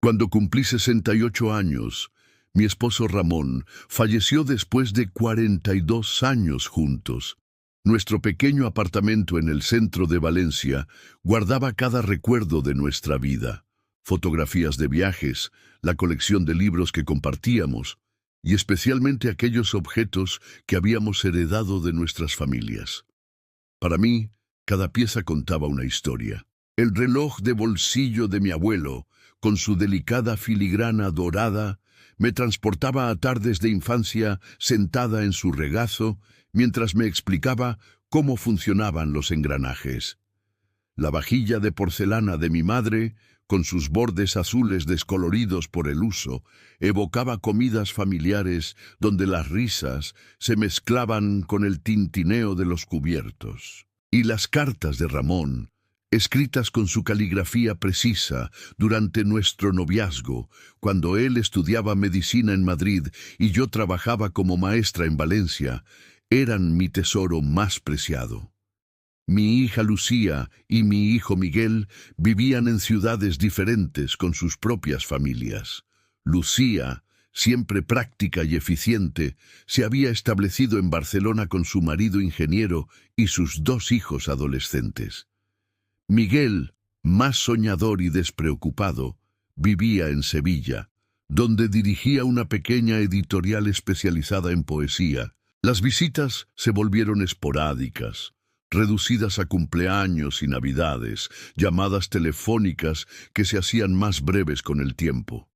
Cuando cumplí 68 años, mi esposo Ramón falleció después de 42 años juntos. Nuestro pequeño apartamento en el centro de Valencia guardaba cada recuerdo de nuestra vida: fotografías de viajes, la colección de libros que compartíamos, y especialmente aquellos objetos que habíamos heredado de nuestras familias. Para mí, cada pieza contaba una historia. El reloj de bolsillo de mi abuelo, con su delicada filigrana dorada, me transportaba a tardes de infancia sentada en su regazo mientras me explicaba cómo funcionaban los engranajes. La vajilla de porcelana de mi madre, con sus bordes azules descoloridos por el uso, evocaba comidas familiares donde las risas se mezclaban con el tintineo de los cubiertos. Y las cartas de Ramón, escritas con su caligrafía precisa durante nuestro noviazgo, cuando él estudiaba medicina en Madrid y yo trabajaba como maestra en Valencia, eran mi tesoro más preciado. Mi hija Lucía y mi hijo Miguel vivían en ciudades diferentes con sus propias familias. Lucía, siempre práctica y eficiente, se había establecido en Barcelona con su marido ingeniero y sus 2 hijos adolescentes. Miguel, más soñador y despreocupado, vivía en Sevilla, donde dirigía una pequeña editorial especializada en poesía. Las visitas se volvieron esporádicas, reducidas a cumpleaños y navidades, llamadas telefónicas que se hacían más breves con el tiempo.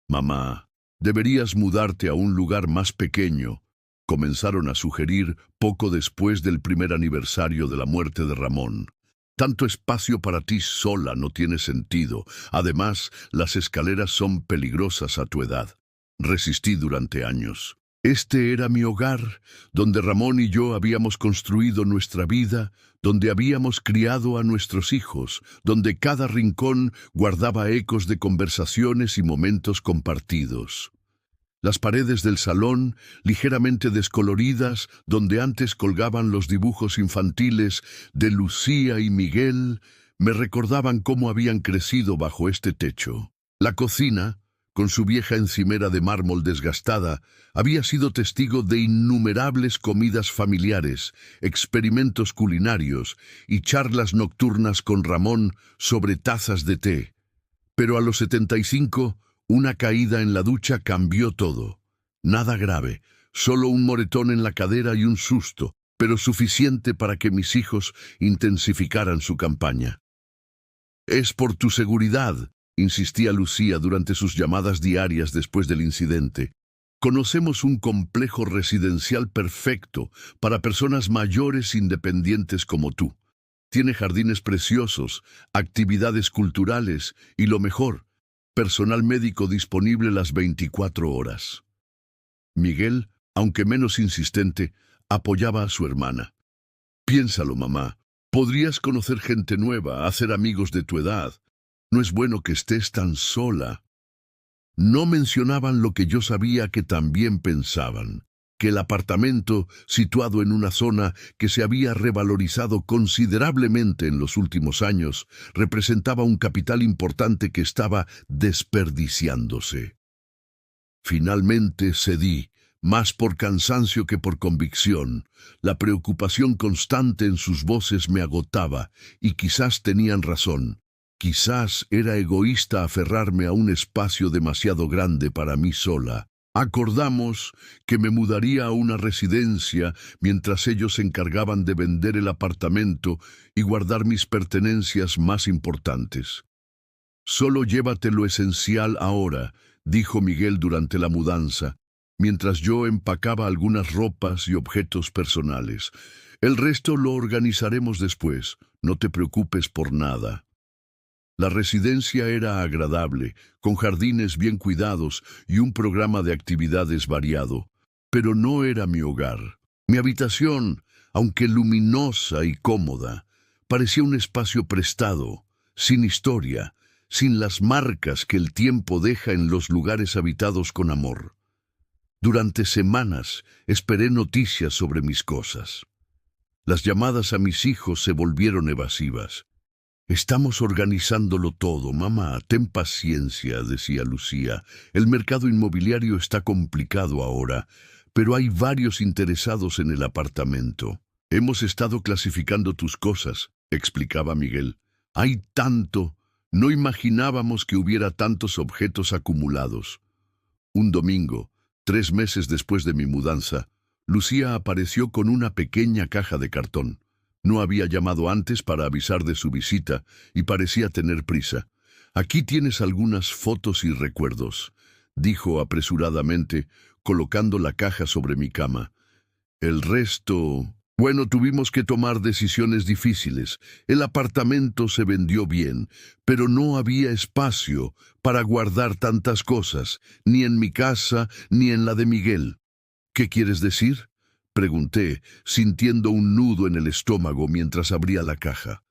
«Mamá, deberías mudarte a un lugar más pequeño», comenzaron a sugerir poco después del primer aniversario de la muerte de Ramón. «Tanto espacio para ti sola no tiene sentido. Además, las escaleras son peligrosas a tu edad». Resistí durante años. Este era mi hogar, donde Ramón y yo habíamos construido nuestra vida, donde habíamos criado a nuestros hijos, donde cada rincón guardaba ecos de conversaciones y momentos compartidos. Las paredes del salón, ligeramente descoloridas, donde antes colgaban los dibujos infantiles de Lucía y Miguel, me recordaban cómo habían crecido bajo este techo. La cocina, con su vieja encimera de mármol desgastada, había sido testigo de innumerables comidas familiares, experimentos culinarios y charlas nocturnas con Ramón sobre tazas de té. Pero a los 75, una caída en la ducha cambió todo. Nada grave, solo un moretón en la cadera y un susto, pero suficiente para que mis hijos intensificaran su campaña. «Es por tu seguridad», insistía Lucía durante sus llamadas diarias después del incidente. «Conocemos un complejo residencial perfecto para personas mayores independientes como tú. Tiene jardines preciosos, actividades culturales y, lo mejor, personal médico disponible las 24 horas». Miguel, aunque menos insistente, apoyaba a su hermana. «Piénsalo, mamá. Podrías conocer gente nueva, hacer amigos de tu edad. No es bueno que estés tan sola». No mencionaban lo que yo sabía que también pensaban: que el apartamento, situado en una zona que se había revalorizado considerablemente en los últimos años, representaba un capital importante que estaba desperdiciándose. Finalmente cedí, más por cansancio que por convicción. La preocupación constante en sus voces me agotaba, y quizás tenían razón. Quizás era egoísta aferrarme a un espacio demasiado grande para mí sola. Acordamos que me mudaría a una residencia mientras ellos se encargaban de vender el apartamento y guardar mis pertenencias más importantes. «Solo llévate lo esencial ahora», dijo Miguel durante la mudanza, mientras yo empacaba algunas ropas y objetos personales. «El resto lo organizaremos después. No te preocupes por nada». La residencia era agradable, con jardines bien cuidados y un programa de actividades variado, pero no era mi hogar. Mi habitación, aunque luminosa y cómoda, parecía un espacio prestado, sin historia, sin las marcas que el tiempo deja en los lugares habitados con amor. Durante semanas esperé noticias sobre mis cosas. Las llamadas a mis hijos se volvieron evasivas. Estamos organizándolo todo, mamá. Ten paciencia, decía Lucía. El mercado inmobiliario está complicado ahora, pero hay varios interesados en el apartamento. Hemos estado clasificando tus cosas, explicaba Miguel. Hay tanto. No imaginábamos que hubiera tantos objetos acumulados. Un domingo, 3 meses después de mi mudanza, Lucía apareció con una pequeña caja de cartón. No había llamado antes para avisar de su visita y parecía tener prisa. Aquí tienes algunas fotos y recuerdos, dijo apresuradamente, colocando la caja sobre mi cama. El resto... Bueno, tuvimos que tomar decisiones difíciles. El apartamento se vendió bien, pero no había espacio para guardar tantas cosas, ni en mi casa ni en la de Miguel. ¿Qué quieres decir?, pregunté, sintiendo un nudo en el estómago mientras abría la caja.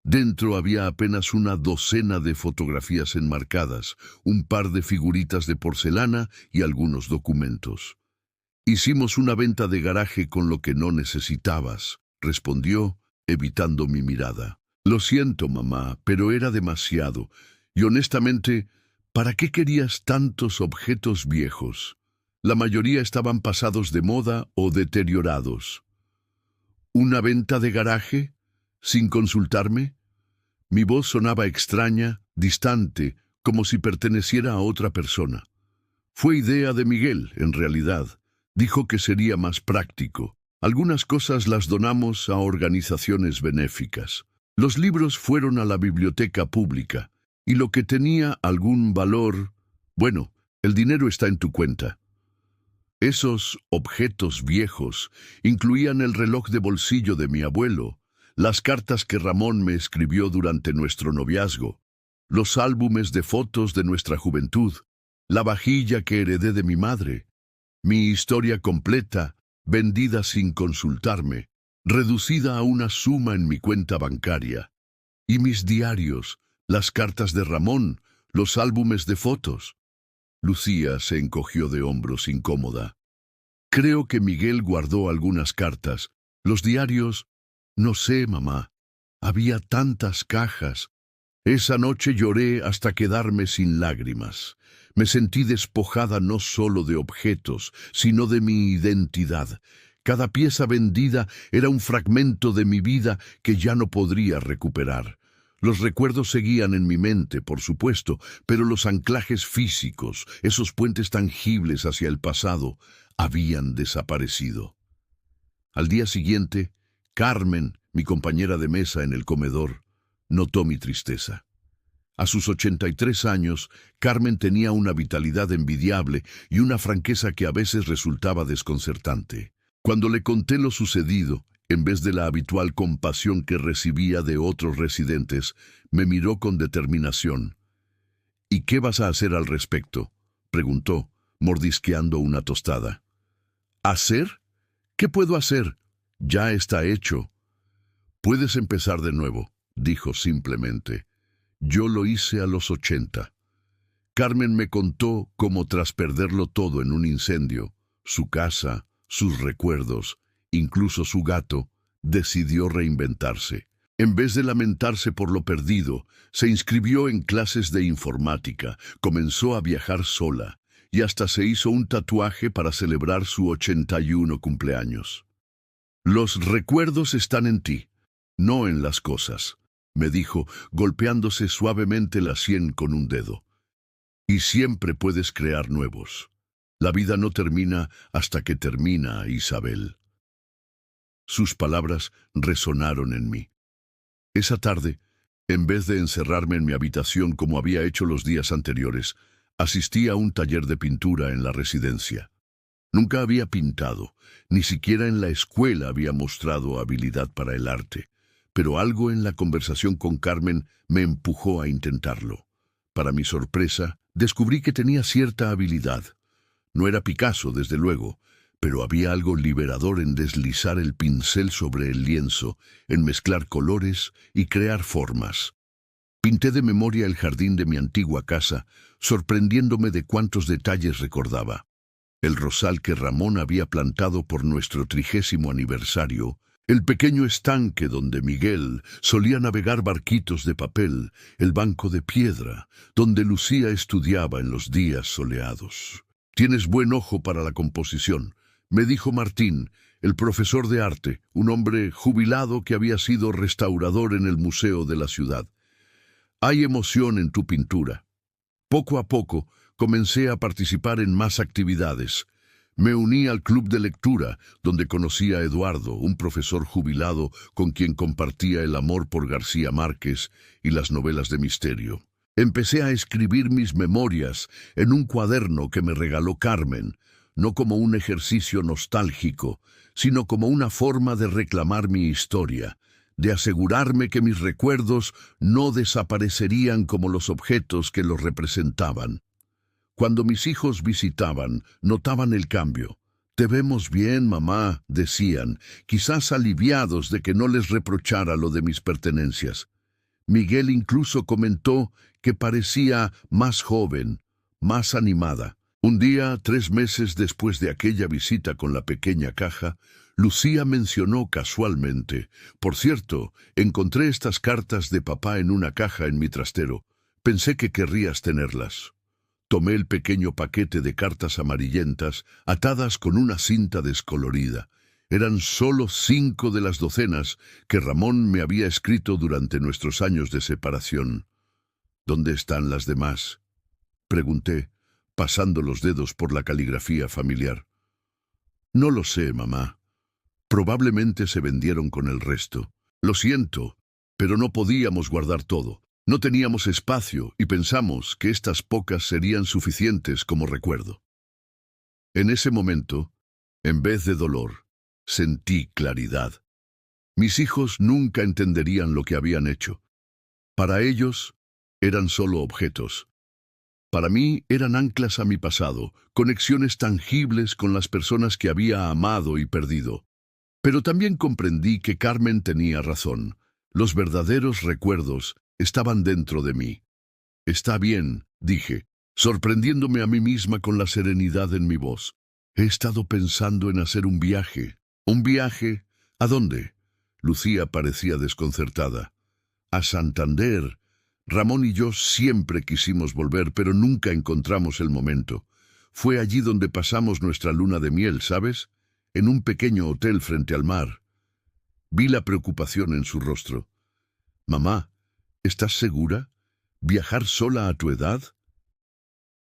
Dentro había apenas una docena de fotografías enmarcadas, un par de figuritas de porcelana y algunos documentos. Hicimos una venta de garaje con lo que no necesitabas, respondió, evitando mi mirada. Lo siento, mamá, pero era demasiado. Y honestamente, ¿para qué querías tantos objetos viejos? La mayoría estaban pasados de moda o deteriorados. ¿Una venta de garaje? ¿Sin consultarme? Mi voz sonaba extraña, distante, como si perteneciera a otra persona. Fue idea de Miguel, en realidad. Dijo que sería más práctico. Algunas cosas las donamos a organizaciones benéficas. Los libros fueron a la biblioteca pública, y lo que tenía algún valor, bueno, el dinero está en tu cuenta. Esos objetos viejos incluían el reloj de bolsillo de mi abuelo, las cartas que Ramón me escribió durante nuestro noviazgo, los álbumes de fotos de nuestra juventud, la vajilla que heredé de mi madre, mi historia completa, vendida sin consultarme, reducida a una suma en mi cuenta bancaria, y mis diarios, las cartas de Ramón, los álbumes de fotos. Lucía se encogió de hombros incómoda. Creo que Miguel guardó algunas cartas. Los diarios, no sé, mamá. Había tantas cajas. Esa noche lloré hasta quedarme sin lágrimas. Me sentí despojada no solo de objetos, sino de mi identidad. Cada pieza vendida era un fragmento de mi vida que ya no podría recuperar. Los recuerdos seguían en mi mente, por supuesto, pero los anclajes físicos, esos puentes tangibles hacia el pasado, habían desaparecido. Al día siguiente, Carmen, mi compañera de mesa en el comedor, notó mi tristeza. A sus 83 años, Carmen tenía una vitalidad envidiable y una franqueza que a veces resultaba desconcertante. Cuando le conté lo sucedido, en vez de la habitual compasión que recibía de otros residentes, me miró con determinación. ¿Y qué vas a hacer al respecto?, preguntó, mordisqueando una tostada. ¿Hacer? ¿Qué puedo hacer? Ya está hecho. Puedes empezar de nuevo, dijo simplemente. Yo lo hice a los 80. Carmen me contó cómo tras perderlo todo en un incendio, su casa, sus recuerdos, incluso su gato, decidió reinventarse. En vez de lamentarse por lo perdido, se inscribió en clases de informática, comenzó a viajar sola y hasta se hizo un tatuaje para celebrar su 81 cumpleaños. Los recuerdos están en ti, no en las cosas, me dijo, golpeándose suavemente la sien con un dedo. Y siempre puedes crear nuevos. La vida no termina hasta que termina, Isabel. Sus palabras resonaron en mí. Esa tarde, en vez de encerrarme en mi habitación como había hecho los días anteriores, asistí a un taller de pintura en la residencia. Nunca había pintado, ni siquiera en la escuela había mostrado habilidad para el arte, pero algo en la conversación con Carmen me empujó a intentarlo. Para mi sorpresa, descubrí que tenía cierta habilidad. No era Picasso, desde luego, pero había algo liberador en deslizar el pincel sobre el lienzo, en mezclar colores y crear formas. Pinté de memoria el jardín de mi antigua casa, sorprendiéndome de cuántos detalles recordaba. El rosal que Ramón había plantado por nuestro 30º aniversario, El pequeño estanque donde Miguel solía navegar barquitos de papel, el banco de piedra, donde Lucía estudiaba en los días soleados. «Tienes buen ojo para la composición», me dijo Martín, el profesor de arte, un hombre jubilado que había sido restaurador en el museo de la ciudad. «Hay emoción en tu pintura». Poco a poco comencé a participar en más actividades. Me uní al club de lectura, donde conocí a Eduardo, un profesor jubilado con quien compartía el amor por García Márquez y las novelas de misterio. Empecé a escribir mis memorias en un cuaderno que me regaló Carmen, no como un ejercicio nostálgico, sino como una forma de reclamar mi historia, de asegurarme que mis recuerdos no desaparecerían como los objetos que los representaban. Cuando mis hijos visitaban, notaban el cambio. «Te vemos bien, mamá», decían, quizás aliviados de que no les reprochara lo de mis pertenencias. Miguel incluso comentó que parecía más joven, más animada. Un día, 3 meses después de aquella visita con la pequeña caja, Lucía mencionó casualmente: «Por cierto, encontré estas cartas de papá en una caja en mi trastero. Pensé que querrías tenerlas». Tomé el pequeño paquete de cartas amarillentas atadas con una cinta descolorida. Eran solo 5 de las docenas que Ramón me había escrito durante nuestros años de separación. «¿Dónde están las demás?», pregunté, pasando los dedos por la caligrafía familiar. «No lo sé, mamá. Probablemente se vendieron con el resto. Lo siento, pero no podíamos guardar todo. No teníamos espacio y pensamos que estas pocas serían suficientes como recuerdo». En ese momento, en vez de dolor, sentí claridad. Mis hijos nunca entenderían lo que habían hecho. Para ellos, eran solo objetos. Para mí, eran anclas a mi pasado, conexiones tangibles con las personas que había amado y perdido. Pero también comprendí que Carmen tenía razón. Los verdaderos recuerdos estaban dentro de mí. «Está bien», dije, sorprendiéndome a mí misma con la serenidad en mi voz. «He estado pensando en hacer un viaje». «¿Un viaje? ¿A dónde?». Lucía parecía desconcertada. «A Santander. Ramón y yo siempre quisimos volver, pero nunca encontramos el momento. Fue allí donde pasamos nuestra luna de miel, ¿sabes? En un pequeño hotel frente al mar». Vi la preocupación en su rostro. «Mamá, ¿estás segura? ¿Viajar sola a tu edad?».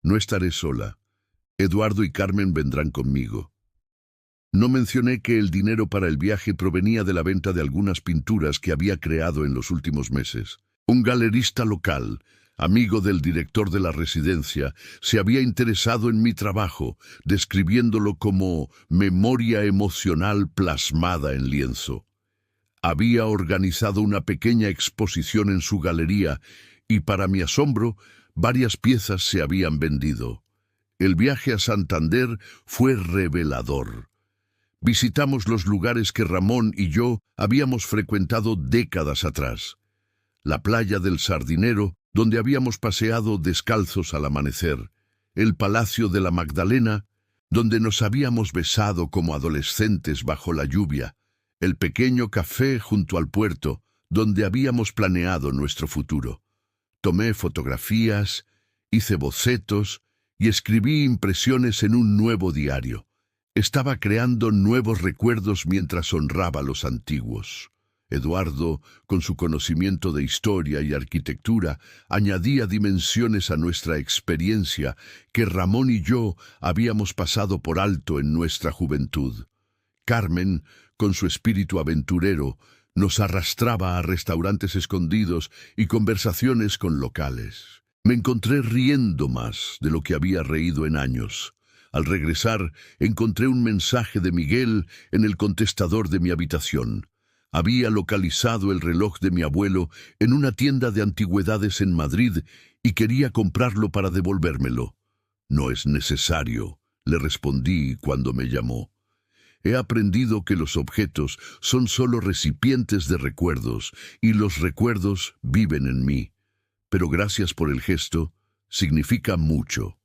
«No estaré sola. Eduardo y Carmen vendrán conmigo». No mencioné que el dinero para el viaje provenía de la venta de algunas pinturas que había creado en los últimos meses. Un galerista local, amigo del director de la residencia, se había interesado en mi trabajo, describiéndolo como memoria emocional plasmada en lienzo. Había organizado una pequeña exposición en su galería y, para mi asombro, varias piezas se habían vendido. El viaje a Santander fue revelador. Visitamos los lugares que Ramón y yo habíamos frecuentado décadas atrás. La playa del Sardinero, donde habíamos paseado descalzos al amanecer. El Palacio de la Magdalena, donde nos habíamos besado como adolescentes bajo la lluvia. El pequeño café junto al puerto, donde habíamos planeado nuestro futuro. Tomé fotografías, hice bocetos y escribí impresiones en un nuevo diario. Estaba creando nuevos recuerdos mientras honraba los antiguos. Eduardo, con su conocimiento de historia y arquitectura, añadía dimensiones a nuestra experiencia que Ramón y yo habíamos pasado por alto en nuestra juventud. Carmen, con su espíritu aventurero, nos arrastraba a restaurantes escondidos y conversaciones con locales. Me encontré riendo más de lo que había reído en años. Al regresar, encontré un mensaje de Miguel en el contestador de mi habitación. Había localizado el reloj de mi abuelo en una tienda de antigüedades en Madrid y quería comprarlo para devolvérmelo. «No es necesario», le respondí cuando me llamó. «He aprendido que los objetos son solo recipientes de recuerdos y los recuerdos viven en mí. Pero gracias por el gesto, significa mucho».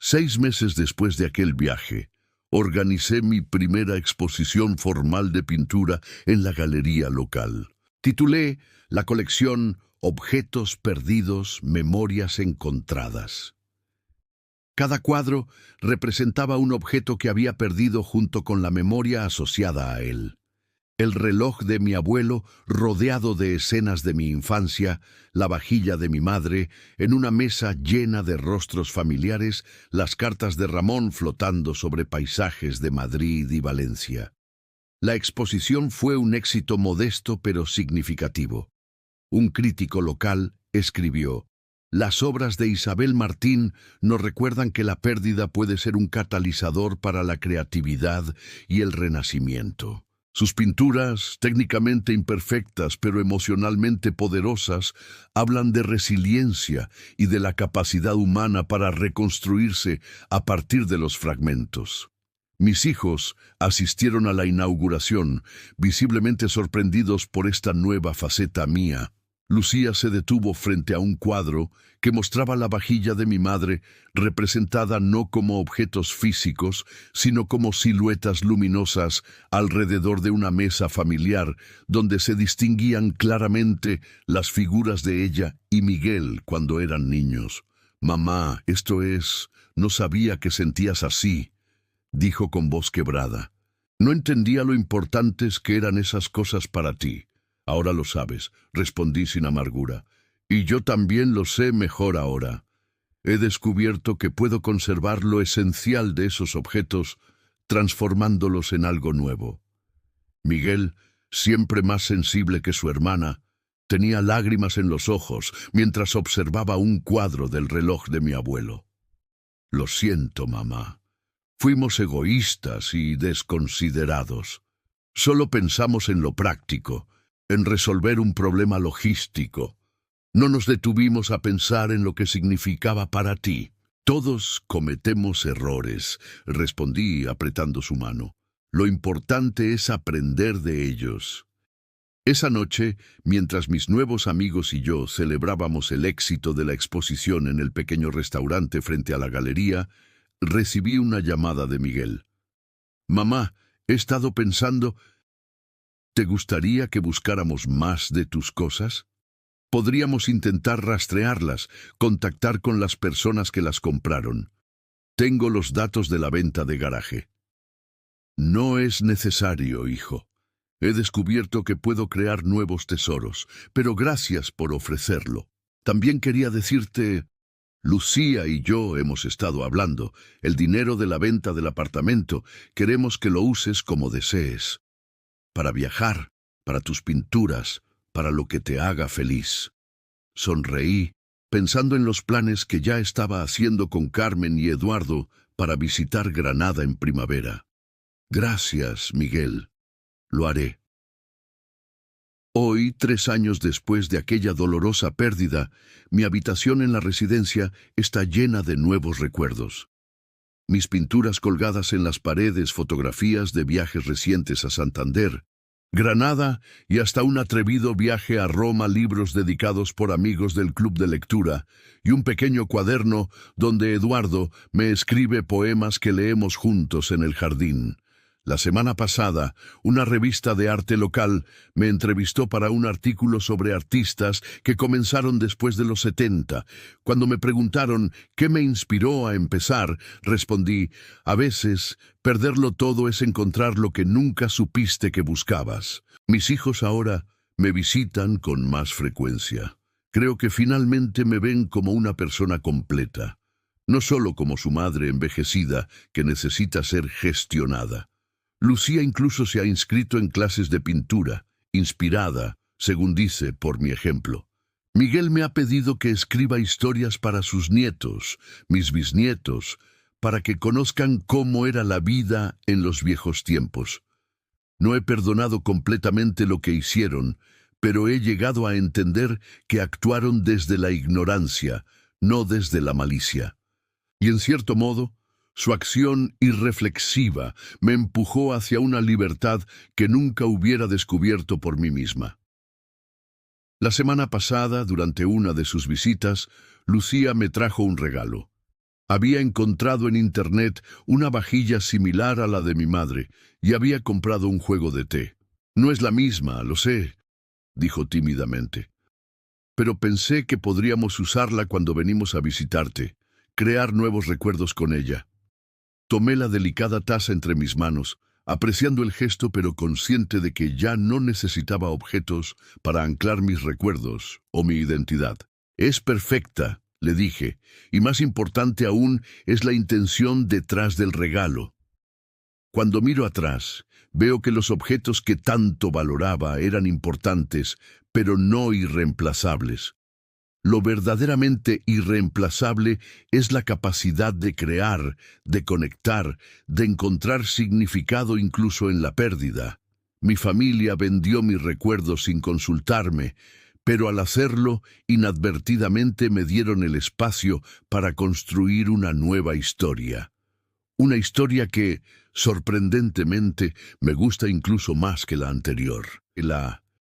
6 meses después de aquel viaje, Organicé mi primera exposición formal de pintura en la galería local. Titulé la colección Objetos perdidos, memorias encontradas. Cada cuadro representaba un objeto que había perdido junto con la memoria asociada a él. El reloj de mi abuelo, rodeado de escenas de mi infancia, la vajilla de mi madre, en una mesa llena de rostros familiares, las cartas de Ramón flotando sobre paisajes de Madrid y Valencia. La exposición fue un éxito modesto pero significativo. Un crítico local escribió: «Las obras de Isabel Martín nos recuerdan que la pérdida puede ser un catalizador para la creatividad y el renacimiento». Sus pinturas, técnicamente imperfectas pero emocionalmente poderosas, hablan de resiliencia y de la capacidad humana para reconstruirse a partir de los fragmentos. Mis hijos asistieron a la inauguración, visiblemente sorprendidos por esta nueva faceta mía. Lucía se detuvo frente a un cuadro que mostraba la vajilla de mi madre, representada no como objetos físicos, sino como siluetas luminosas alrededor de una mesa familiar, donde se distinguían claramente las figuras de ella y Miguel cuando eran niños. «Mamá, no sabía que sentías así», dijo con voz quebrada. «No entendía lo importantes que eran esas cosas para ti. Ahora lo sabes», respondí sin amargura. «Y yo también lo sé mejor ahora. He descubierto que puedo conservar lo esencial de esos objetos, transformándolos en algo nuevo». Miguel, siempre más sensible que su hermana, tenía lágrimas en los ojos mientras observaba un cuadro del reloj de mi abuelo. «Lo siento, mamá. Fuimos egoístas y desconsiderados. Solo pensamos en lo práctico, en resolver un problema logístico. No nos detuvimos a pensar en lo que significaba para ti». «Todos cometemos errores», respondí apretando su mano. «Lo importante es aprender de ellos». Esa noche, mientras mis nuevos amigos y yo celebrábamos el éxito de la exposición en el pequeño restaurante frente a la galería, recibí una llamada de Miguel. «Mamá, he estado pensando, ¿te gustaría que buscáramos más de tus cosas? Podríamos intentar rastrearlas, contactar con las personas que las compraron. Tengo los datos de la venta de garaje». «No es necesario, hijo. He descubierto que puedo crear nuevos tesoros, pero gracias por ofrecerlo. También quería decirte, Lucía y yo hemos estado hablando. El dinero de la venta del apartamento queremos que lo uses como desees. Para viajar, para tus pinturas, para lo que te haga feliz». Sonreí, pensando en los planes que ya estaba haciendo con Carmen y Eduardo para visitar Granada en primavera. «Gracias, Miguel. Lo haré». Hoy, 3 años después de aquella dolorosa pérdida, mi habitación en la residencia está llena de nuevos recuerdos. Mis pinturas colgadas en las paredes, fotografías de viajes recientes a Santander, Granada y hasta un atrevido viaje a Roma, libros dedicados por amigos del club de lectura y un pequeño cuaderno donde Eduardo me escribe poemas que leemos juntos en el jardín. La semana pasada, una revista de arte local me entrevistó para un artículo sobre artistas que comenzaron después de los 70. Cuando me preguntaron qué me inspiró a empezar, respondí: «A veces, perderlo todo es encontrar lo que nunca supiste que buscabas». Mis hijos ahora me visitan con más frecuencia. Creo que finalmente me ven como una persona completa, no solo como su madre envejecida que necesita ser gestionada. Lucía incluso se ha inscrito en clases de pintura, inspirada, según dice, por mi ejemplo. Miguel me ha pedido que escriba historias para sus nietos, mis bisnietos, para que conozcan cómo era la vida en los viejos tiempos. No he perdonado completamente lo que hicieron, pero he llegado a entender que actuaron desde la ignorancia, no desde la malicia. Y en cierto modo, su acción irreflexiva me empujó hacia una libertad que nunca hubiera descubierto por mí misma. La semana pasada, durante una de sus visitas, Lucía me trajo un regalo. Había encontrado en internet una vajilla similar a la de mi madre y había comprado un juego de té. No es la misma, lo sé, dijo tímidamente. Pero pensé que podríamos usarla cuando venimos a visitarte, crear nuevos recuerdos con ella. Tomé la delicada taza entre mis manos, apreciando el gesto pero consciente de que ya no necesitaba objetos para anclar mis recuerdos o mi identidad. Es perfecta, le dije, y más importante aún es la intención detrás del regalo. Cuando miro atrás, veo que los objetos que tanto valoraba eran importantes, pero no irreemplazables. Lo verdaderamente irreemplazable es la capacidad de crear, de conectar, de encontrar significado incluso en la pérdida. Mi familia vendió mis recuerdos sin consultarme, pero al hacerlo, inadvertidamente me dieron el espacio para construir una nueva historia. Una historia que, sorprendentemente, me gusta incluso más que la anterior. La